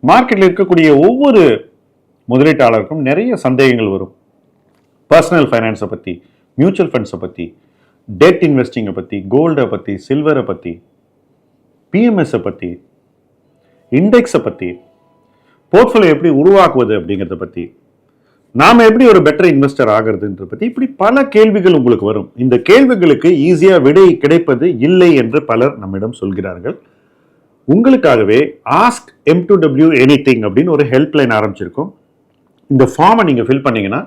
மார்க்கெட்டில் இருக்கக்கூடிய ஒவ்வொரு முதலீட்டாளருக்கும் நிறைய சந்தேகங்கள் வரும். பர்சனல் ஃபைனான்ஸை பற்றி, மியூச்சுவல் ஃபண்ட்ஸை பற்றி, டெட் இன்வெஸ்டிங்கை பற்றி, கோல்டை பற்றி, சில்வரை பற்றி, பிஎம்எஸை பற்றி, இண்டெக்ஸை பற்றி, போர்ட்ஃபோலியோ எப்படி உருவாக்குவது அப்படிங்கிறத பற்றி, நாம் எப்படி ஒரு பெட்டர் இன்வெஸ்டர் ஆகிறதுன்றத பற்றி இப்படி பல கேள்விகள் உங்களுக்கு வரும். இந்த கேள்விகளுக்கு ஈஸியாக விடை கிடைப்பது இல்லை என்று பலர் நம்மிடம் சொல்கிறார்கள். உங்களுக்காகவே ஆஸ்க் M2W எனிதிங் அப்படின்னு ஒரு ஹெல்ப்லைன் ஆரம்பிச்சிருக்கோம். இந்த ஃபார்மை நீங்கள் ஃபில் பண்ணீங்கன்னா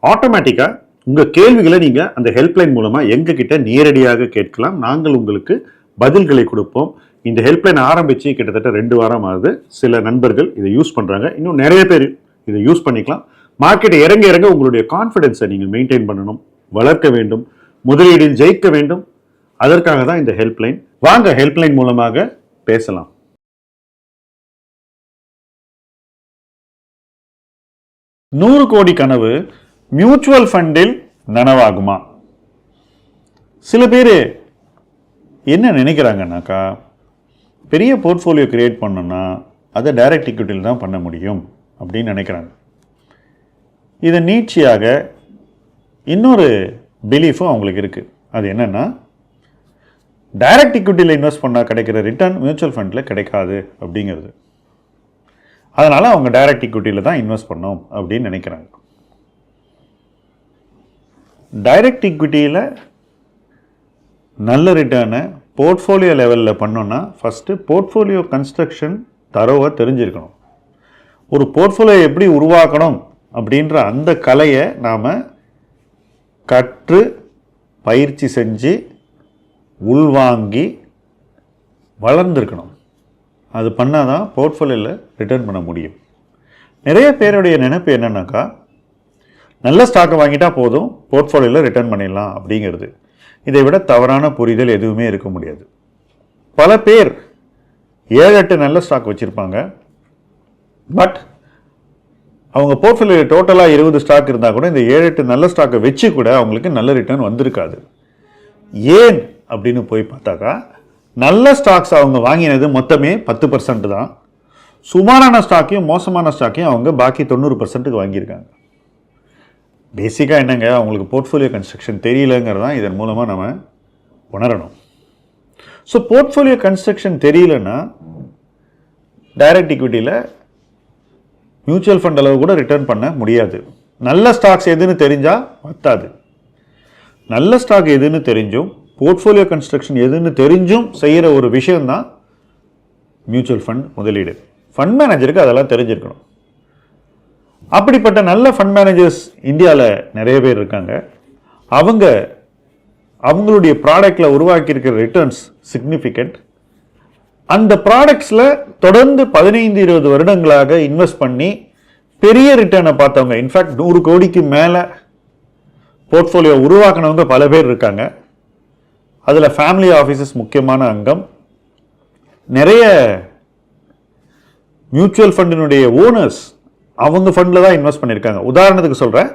ஆட்டோமேட்டிக்காக உங்கள் கேள்விகளை நீங்கள் அந்த ஹெல்ப்லைன் மூலமாக எங்ககிட்ட நேரடியாக கேட்கலாம். நாங்கள் உங்களுக்கு பதில்களை கொடுப்போம். இந்த ஹெல்ப்லைன் ஆரம்பித்து கிட்டத்தட்ட 2 வாரம் ஆகுது. சில நண்பர்கள் இதை யூஸ் பண்ணுறாங்க. இன்னும் நிறைய பேர் இதை யூஸ் பண்ணிக்கலாம். மார்க்கெட்டை இறங்க இறங்க உங்களுடைய கான்ஃபிடென்ஸை நீங்கள் மெயின்டைன் பண்ணணும், வளர்க்க வேண்டும், முதலீடில் ஜெயிக்க வேண்டும். அதற்காக தான் இந்த ஹெல்ப்லைன். வாங்க ஹெல்ப்லைன் மூலமாக பேசலாம். நூறு கோடி கனவு மியூச்சுவல் ஃபண்டில் நனவாகுமா? சில பேர் என்ன நினைக்கிறாங்கன்னாக்கா, பெரிய போர்ட்ஃபோலியோ கிரியேட் பண்ணணும்னா அதை டைரக்ட் ஈக்விட்டியில் தான் பண்ண முடியும் அப்படின்னு நினைக்கிறாங்க. இதை நீட்சியாக இன்னொரு பிலீஃபும் அவங்களுக்கு இருக்குது. அது என்னென்னா, டைரக்ட் ஈக்விட்டியில் இன்வெஸ்ட் பண்ணால் கிடைக்கிற ரிட்டர்ன் மியூச்சுவல் ஃபண்டில் கிடைக்காது அப்படிங்கிறது. அதனால் அவங்க டைரக்ட் ஈக்விட்டியில் தான் இன்வெஸ்ட் பண்ணோம் அப்படின்னு நினைக்கிறாங்க. டைரக்ட் ஈக்விட்டியில் நல்ல ரிட்டர்னை போர்ட்ஃபோலியோ லெவலில் பண்ணோன்னா ஃபஸ்ட்டு போர்ட்ஃபோலியோ கன்ஸ்ட்ரக்ஷன் தரோவாக தெரிஞ்சிருக்கணும். ஒரு போர்ட்ஃபோலியோ எப்படி உருவாக்கணும் அப்படின்ற அந்த கலையை நாம் கற்று பயிற்சி செஞ்சு உள்வாங்கி வளர்ந்துருக்கணும். அது பண்ணால் தான் போர்ட்ஃபோலியோவில் ரிட்டர்ன் பண்ண முடியும். நிறைய பேருடைய நினைப்பு என்னன்னாக்கா, நல்ல ஸ்டாக்கை வாங்கிட்டா போதும் போர்ட்ஃபோலியோவில் ரிட்டர்ன் பண்ணிடலாம் அப்படிங்கிறது. இதை விட தவறான புரிதல் எதுவுமே இருக்க முடியாது. பல பேர் 7-8 நல்ல ஸ்டாக் வச்சுருப்பாங்க. பட் அவங்க போர்ட்ஃபோலியோ டோட்டலாக 20 ஸ்டாக் இருந்தால் கூட இந்த 7-8 நல்ல ஸ்டாக்கை வச்சு கூட அவங்களுக்கு நல்ல ரிட்டர்ன் வந்திருக்காது. ஏன் அப்படின்னு போய் பார்த்தாக்கா, நல்ல ஸ்டாக்ஸ் அவங்க வாங்கினது மொத்தமே 10% தான். சுமாரான ஸ்டாக்கையும் மோசமான ஸ்டாக்கையும் அவங்க பாக்கி 90%க்கு வாங்கியிருக்காங்க. பேசிக்காக என்னங்க, அவங்களுக்கு போர்ட்ஃபோலியோ கன்ஸ்ட்ரக்ஷன் தெரியலங்கிறது தான் இதன் மூலமாக நம்ம உணரணும். ஸோ போர்ட்ஃபோலியோ கன்ஸ்ட்ரக்ஷன் தெரியலன்னா டைரக்ட் ஈக்விட்டியில் மியூச்சுவல் ஃபண்ட் அளவு கூட ரிட்டர்ன் பண்ண முடியாது. நல்ல ஸ்டாக்ஸ் எதுன்னு தெரிஞ்சால் பத்தாது. நல்ல ஸ்டாக் எதுன்னு தெரிஞ்சும் போர்ட்ஃபோலியோ கன்ஸ்ட்ரக்ஷன் எதுன்னு தெரிஞ்சும் செய்கிற ஒரு விஷயம்தான் மியூச்சுவல் ஃபண்ட் முதலீடு. ஃபண்ட் மேனேஜருக்கு அதெல்லாம் தெரிஞ்சிருக்கணும். அப்படிப்பட்ட நல்ல ஃபண்ட் மேனேஜர்ஸ் இந்தியாவில் நிறைய பேர் இருக்காங்க. அவங்களுடைய ப்ராடக்டில் உருவாக்கியிருக்கிற ரிட்டர்ன்ஸ் சிக்னிஃபிகண்ட். அந்த ப்ராடக்ட்ஸில் தொடர்ந்து 15-20 வருடங்களாக இன்வெஸ்ட் பண்ணி பெரிய ரிட்டர்னை பார்த்தவங்க, இன்ஃபேக்ட் 100 கோடிக்கு மேலே போர்ட்ஃபோலியோ உருவாக்கினவங்க பல பேர் இருக்காங்க. அதில் ஃபேமிலி ஆஃபீஸஸ் முக்கியமான அங்கம். நிறைய மியூச்சுவல் ஃபண்டினுடைய ஓனர்ஸ் அவங்க ஃபண்டில் தான் இன்வெஸ்ட் பண்ணியிருக்காங்க. உதாரணத்துக்கு சொல்கிறேன்,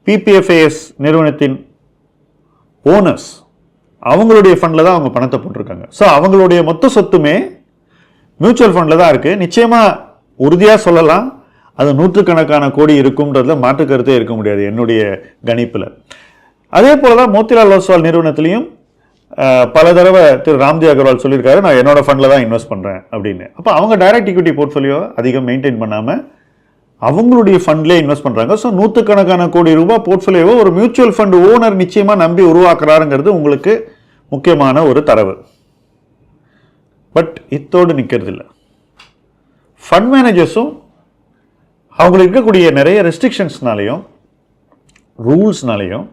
PPFAS நிறுவனத்தின் ஓனர்ஸ் அவங்களுடைய ஃபண்டில் தான் அவங்க பணத்தை போட்டிருக்காங்க. ஸோ அவங்களுடைய மொத்த சொத்துமே மியூச்சுவல் ஃபண்டில் தான் இருக்குது. நிச்சயமாக உறுதியாக சொல்லலாம், அது 100கணக்கான கோடி இருக்கும்ன்றதுல மாற்று கருத்தே இருக்க முடியாது என்னுடைய கணிப்பில். அதே போல் தான் மோத்திலால் ஓஸ்வால் நிறுவனத்திலையும் பல தடவை திரு ராம்தேவ் அகர்வால் சொல்லியிருக்காரு, நான் என்னோட ஃபண்டில் தான் இன்வெஸ்ட் பண்ணுறேன் அப்படின்னு. அப்போ அவங்க டைரக்ட் ஈக்விட்டி போர்ட்ஃபோலியோ அதிகம் மெயின்டைன் பண்ணாமல் அவங்களுடைய ஃபண்ட்லேயே இன்வெஸ்ட் பண்ணுறாங்க. ஸோ 100கணக்கான கோடி ரூபாய் போர்ட்ஃபோலியோவை ஒரு மியூச்சுவல் ஃபண்ட் ஓனர் நிச்சயமாக நம்பி உருவாக்குறாருங்கிறது உங்களுக்கு முக்கியமான ஒரு தரவு. பட் இத்தோடு நிற்கிறது இல்லை. ஃபண்ட் மேனேஜர்ஸும் அவங்களுக்கு இருக்கக்கூடிய நிறைய ரெஸ்ட்ரிக்ஷன்ஸ்னாலையும் ரூல்ஸ்னாலையும்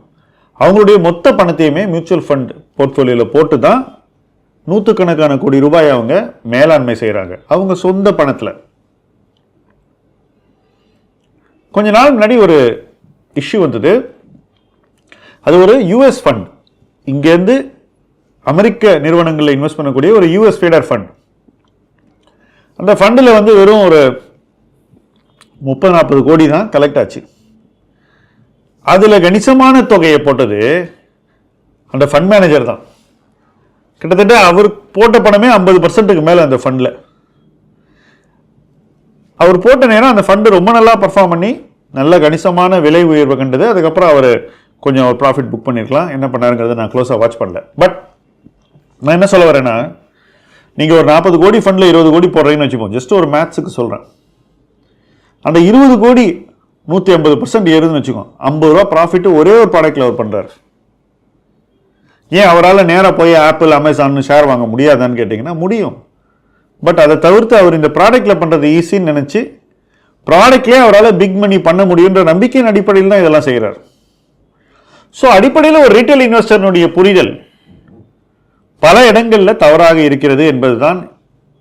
அவங்களுடைய மொத்த பணத்தையுமே மியூச்சுவல் ஃபண்ட் போர்ட்ஃபோலியோவில் போட்டு தான் 100கணக்கான கோடி ரூபாய் அவங்க மேலாண்மை செய்கிறாங்க அவங்க சொந்த பணத்தில். கொஞ்ச நாள் முன்னாடி ஒரு இஷ்யூ வந்தது. அது ஒரு US ஃபண்ட், இங்கேருந்து அமெரிக்க நிறுவனங்களில் இன்வெஸ்ட் பண்ணக்கூடிய ஒரு US ஃபீடர் ஃபண்ட். அந்த ஃபண்டில் வெறும் ஒரு 30-40 கோடி தான் கலெக்ட் ஆச்சு. அதில் கணிசமான தொகையை போட்டது அந்த ஃபண்ட் மேனேஜர் தான். கிட்டத்தட்ட அவர் போட்ட பணமே 50%க்கு மேலே அந்த ஃபண்டில். அவர் போட்ட நேரம் அந்த ஃபண்டு ரொம்ப நல்லா பர்ஃபார்ம் பண்ணி நல்ல கணிசமான விலை உயர்வு கண்டது. அதுக்கப்புறம் அவர் கொஞ்சம் ஒரு ப்ராஃபிட் புக் பண்ணியிருக்கலாம். என்ன பண்ணாருங்கிறத நான் க்ளோஸாக வாட்ச் பண்ணல. பட் நான் என்ன சொல்ல வரேன்னா, நீங்கள் ஒரு 40 கோடி ஃபண்டில் 20 கோடி போடுறீங்கன்னு வச்சுப்போம். ஜஸ்ட் ஒரு மேத்ஸுக்கு சொல்கிறேன். அந்த 20 கோடி 150% ஏறுதுன்னு வச்சுக்கோம். 50 ரூபா ப்ராஃபிட்டு ஒரே ஒரு ப்ராடக்ட்டில் அவர் பண்ணுறாரு. ஏன் அவரால் நேராக போய் ஆப்பிள், அமேசான் ஷேர் வாங்க முடியாதான்னு கேட்டிங்கன்னா முடியும். பட் அதை தவிர்த்து அவர் இந்த ப்ராடக்ட்டில் பண்ணுறது ஈஸின்னு நினச்சி ப்ராடக்ட்லேயே அவரால் பிக் மணி பண்ண முடியுன்ற நம்பிக்கையின் அடிப்படையில் தான் இதெல்லாம் செய்கிறார். ஸோ அடிப்படையில் ஒரு ரீட்டைல் இன்வெஸ்டர்னுடைய புரிதல் பல இடங்களில் தவறாக இருக்கிறது என்பது தான்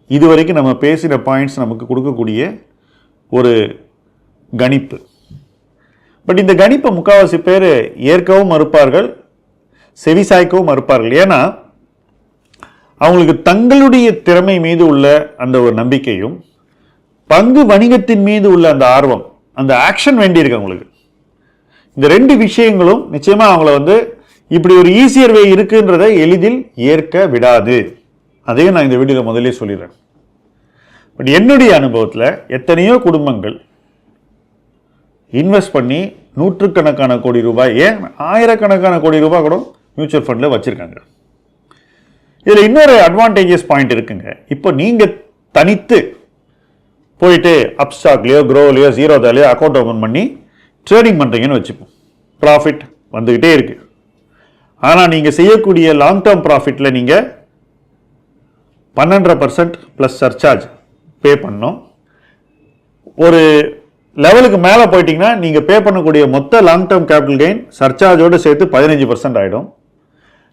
இதுவரைக்கும் நம்ம பேசின பாயிண்ட்ஸ் நமக்கு கொடுக்கக்கூடிய ஒரு கணிப்பு. பட் இந்த கணிப்பை முக்கால்வாசி பேர் ஏற்கவும் மறுப்பார்கள், செவிசாய்க்கவும் மறுப்பார்கள். ஏன்னா அவங்களுக்கு தங்களுடைய திறமை மீது உள்ள அந்த ஒரு நம்பிக்கையும் பங்கு வணிகத்தின் மீது உள்ள அந்த ஆர்வம், அந்த ஆக்ஷன் வேண்டியிருக்கு அவங்களுக்கு. இந்த 2 விஷயங்களும் நிச்சயமா அவங்கள இப்படி ஒரு ஈஸியர் வே இருக்குன்றதை எளிதில் ஏற்க விடாது. அதையும் நான் இந்த வீடியோவில் முதலே சொல்லிடுறேன். பட் என்னுடைய அனுபவத்தில் எத்தனையோ குடும்பங்கள் இன்வெஸ்ட் பண்ணி நூற்றுக்கணக்கான கோடி ரூபாய், ஏன் ஆயிரக்கணக்கான கோடி ரூபாய் கூட மியூச்சுவல் ஃபண்டில் வச்சுருக்காங்க. இதில் இன்னொரு அட்வான்டேஜஸ் பாயிண்ட் இருக்குங்க. இப்போ நீங்கள் தனித்து போயிட்டு அப்ஸ்டாக்லையோ, க்ரோலையோ, ஜீரோதாலையோ அக்கௌண்ட் ஓப்பன் பண்ணி ட்ரேடிங் பண்ணுறீங்கன்னு வச்சுப்போம். ப்ராஃபிட் வந்துக்கிட்டே இருக்குது. ஆனால் நீங்கள் செய்யக்கூடிய லாங் டேர்ம் ப்ராஃபிட்டில் நீங்கள் 12% ப்ளஸ் சர்சார்ஜ் பே பண்ணணும். ஒரு லெவலுக்கு மேலே போயிட்டீங்கன்னா நீங்கள் பே பண்ணக்கூடிய மொத்த லாங் டேர்ம் கேபிட்டல் கெயின் சர்சார்ஜோடு சேர்த்து 15% ஆகிடும்.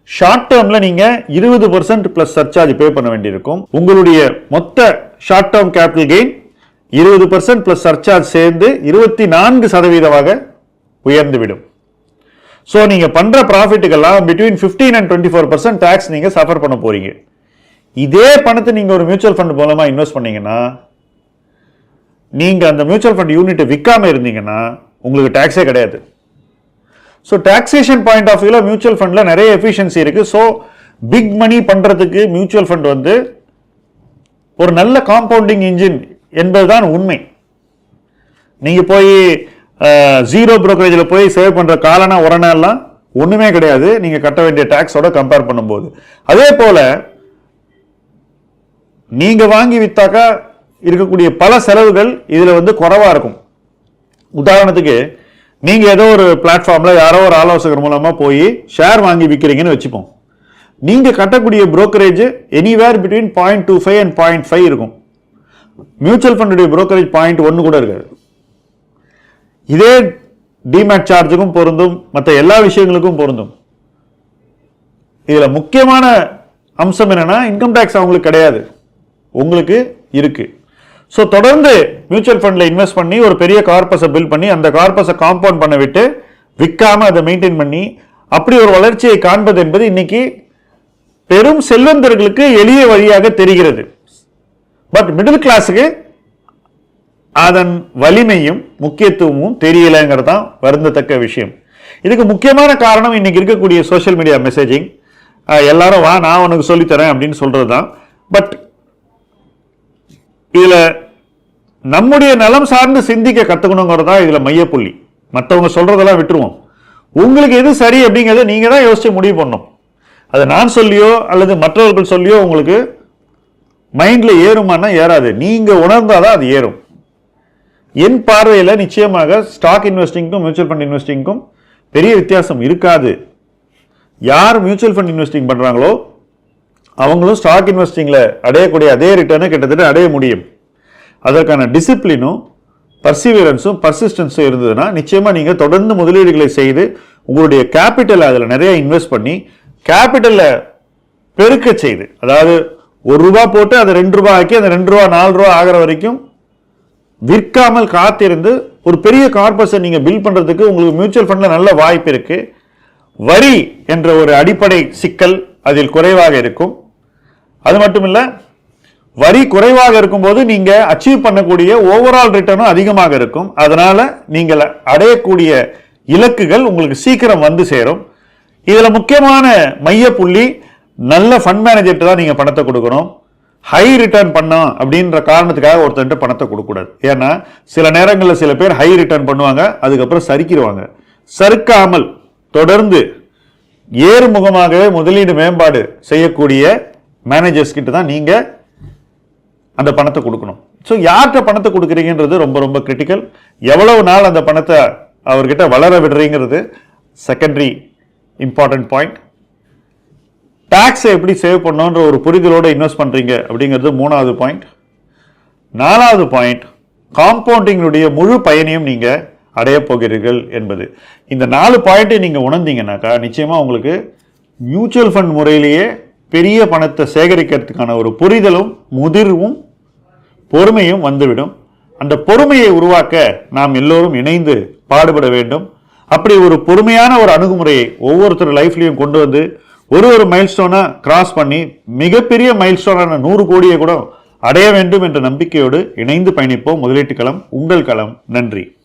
ஷார்ட் டேர்மில் நீங்கள் 20% ப்ளஸ் சர்சார்ஜ் பே பண்ண வேண்டியிருக்கும். உங்களுடைய மொத்த short term capital gain 20% plus surcharge சேர்ந்து 24% உயர்ந்துவிடும். ஸோ நீங்கள் பண்ணுற ப்ராஃபிட்டுக்கெல்லாம் பிட்வீன் 15 and 24% டேக்ஸ் நீங்கள் சஃபர் பண்ண போறீங்க. இதே பணத்தை நீங்கள் ஒரு மியூச்சுவல் ஃபண்ட் மூலமாக இன்வெஸ்ட் பண்ணீங்கன்னா, நீங்கள் அந்த மியூச்சுவல் ஃபண்ட் யூனிட்டை விற்காமல் இருந்தீங்கன்னா உங்களுக்கு டேக்ஸே கிடையாது. ஸோ டாக்ஸேஷன் பாயிண்ட் ஆஃப் வியூவில் மியூச்சுவல் ஃபண்டில் நிறைய எஃபிஷியன்சி இருக்குது. ஸோ பிக் மணி பண்ணுறதுக்கு மியூச்சுவல் ஃபண்ட் ஒரு நல்ல காம்பவுண்டிங் இன்ஜின் என்பதுதான் உண்மை. நீங்கள் போய் ஜீரோ புரோக்கரேஜில் போய் சேவ் பண்ணுற காலனா உடனெல்லாம் ஒன்றுமே கிடையாது நீங்கள் கட்ட வேண்டிய டேக்ஸோட கம்பேர் பண்ணும்போது. அதே போல் நீங்கள் வாங்கி விற்றாக்கா இருக்கக்கூடிய பல செலவுகள் இதில் குறைவாக இருக்கும். உதாரணத்துக்கு நீங்கள் ஏதோ ஒரு பிளாட்ஃபார்மில் யாரோ ஒரு ஆலோசகர் மூலமாக போய் ஷேர் வாங்கி விற்கிறீங்கன்னு வச்சுப்போம். நீங்கள் கட்டக்கூடிய புரோக்கரேஜ் எனிவேர் பிட்வீன் 0.25 and 0.5 இருக்கும். மியூச்சுவல் ஃபண்டுடைய புரோக்கரேஜ் 0.1 கூட இருக்காது. இதே டிமேட் சார்ஜுக்கும் பொருந்தும், மற்ற எல்லா விஷயங்களுக்கும் பொருந்தும். இதில் முக்கியமான அம்சம் என்னன்னா, இன்கம் டேக்ஸ் அவங்களுக்கு கிடையாது, உங்களுக்கு இருக்கு. ஸோ தொடர்ந்து மியூச்சுவல் ஃபண்டில் இன்வெஸ்ட் பண்ணி ஒரு பெரிய கார்பஸை பில்ட் பண்ணி அந்த கார்பஸை காம்பவுண்ட் பண்ண விட்டு விற்காம அதை மெயின்டைன் பண்ணி அப்படி ஒரு வளர்ச்சியை காண்பது என்பது இன்னைக்கு பெரும் செல்வந்தர்களுக்கு எளிய வழியாக தெரிகிறது. பட் மிடில் கிளாஸுக்கு அதன் வலிமையும் முக்கியத்துவமும் தெரியலைங்கிறது தான் வருந்தத்தக்க விஷயம். இதுக்கு முக்கியமான காரணம் இன்னைக்கு இருக்கக்கூடிய சோஷியல் மீடியா மெசேஜிங். எல்லாரும் வா நான் உனக்கு சொல்லித்தரேன் அப்படின்னு சொல்றது தான். பட் இதுல நம்முடைய நலம் சார்ந்து சிந்திக்க கத்துக்கணுங்கிறது தான் இதுல மையப்புள்ளி. மற்றவங்க சொல்றதெல்லாம் விட்டுருவோம். உங்களுக்கு எது சரி அப்படிங்கிறத நீங்க தான் யோசிச்சு முடிவு பண்ணணும். அதை நான் சொல்லியோ அல்லது மற்றவர்கள் சொல்லியோ உங்களுக்கு மைண்ட்ல ஏறுமானா ஏறாது. நீங்க உணர்ந்தாதான் அது ஏறும். என் பார்வையில் நிச்சயமாக ஸ்டாக் இன்வெஸ்டிங்கும் மியூச்சுவல் ஃபண்ட் இன்வெஸ்டிங்கும் பெரிய வித்தியாசம் இருக்காது. யார் மியூச்சுவல் ஃபண்ட் இன்வெஸ்டிங் பண்றாங்களோ அவங்களும் ஸ்டாக் இன்வெஸ்டிங்ல அடையக்கூடிய அதே ரிட்டர்னை கிட்டத்தட்ட அடைய முடியும். அதற்கான டிசிப்ளினும் பர்சிவியரன்ஸும் பர்சிஸ்டன்ஸும் இருந்ததுன்னா நிச்சயமா நீங்க தொடர்ந்து முதலீடுகளை செய்து உங்களுடைய கேபிட்டலை அதில் நிறைய இன்வெஸ்ட் பண்ணி கேபிட்டலை பெருக்க செய்து, அதாவது ₹1 போட்டு அதை ₹2 ஆக்கி அந்த ₹2 ₹4 ஆகிற வரைக்கும் விற்காமல் காத்திருந்து ஒரு பெரிய கார்பஸை நீங்க பில்ட் பண்றதுக்கு உங்களுக்கு மியூச்சுவல் ஃபண்ட்ல நல்ல வாய்ப்பு இருக்கு. வரி என்ற ஒரு அடிப்படை சிக்கல் அதில் குறைவாக இருக்கும். அது மட்டும் இல்ல, வரி குறைவாக இருக்கும்போது நீங்க அச்சீவ் பண்ணக்கூடிய ஓவரால் ரிட்டர்னும் அதிகமாக இருக்கும். அதனால நீங்கள் அடையக்கூடிய இலக்குகள் உங்களுக்கு சீக்கிரம் வந்து சேரும். இதுல முக்கியமான மைய புள்ளி, நல்ல ஃபண்ட் மேனேஜர்கிட்ட தான் நீங்க பணத்தை கொடுக்கணும். ஹை ரிட்டர்ன் பண்ணோம் அப்படின்ற காரணத்துக்காக ஒருத்தன்ட்டு பணத்தை கொடுக்கக்கூடாது. ஏன்னா சில நேரங்களில் சில பேர் ஹை ரிட்டர்ன் பண்ணுவாங்க, அதுக்கப்புறம் சறுக்கிடுவாங்க. சறுக்காமல் தொடர்ந்து ஏறுமுகமாகவே முதலீடு மேம்பாடு செய்யக்கூடிய மேனேஜர்ஸ் கிட்ட தான் நீங்க அந்த பணத்தை கொடுக்கணும். ஸோ யார்கிட்ட பணத்தை கொடுக்குறீங்கன்றது ரொம்ப ரொம்ப கிரிட்டிக்கல். எவ்வளவு நாள் அந்த பணத்தை அவர்கிட்ட வளர விடுறீங்கிறது செகண்டரி இம்பார்ட்டன்ட் பாயிண்ட். டாக்ஸை எப்படி சேவ் பண்ணோன்ற ஒரு புரிதலோடு இன்வெஸ்ட் பண்ணுறீங்க அப்படிங்கிறது 3வது பாயிண்ட். 4வது பாயிண்ட், காம்பவுண்டிங்களுடைய முழு பயனையும் நீங்கள் அடைய போகிறீர்கள் என்பது. இந்த 4 பாயிண்ட்டை நீங்கள் உணர்ந்தீங்கன்னாக்கா நிச்சயமாக உங்களுக்கு மியூச்சுவல் ஃபண்ட் முறையிலேயே பெரிய பணத்தை சேகரிக்கிறதுக்கான ஒரு புரிதலும் முதிர்வும் பொறுமையும் வந்துவிடும். அந்த பொறுமையை உருவாக்க நாம் எல்லோரும் இணைந்து பாடுபட வேண்டும். அப்படி ஒரு பொறுமையான ஒரு அணுகுமுறையை ஒவ்வொருத்தர் லைஃப்லையும் கொண்டு வந்து ஒரு மைல்ஸ்டோனை கிராஸ் பண்ணி மிகப்பெரிய மைல்ஸ்டோனான 100 கோடியை கூட அடைய வேண்டும் என்ற நம்பிக்கையோடு இணைந்து பயணிப்போம். முதலீட்டு களம் உங்கள் களம். நன்றி.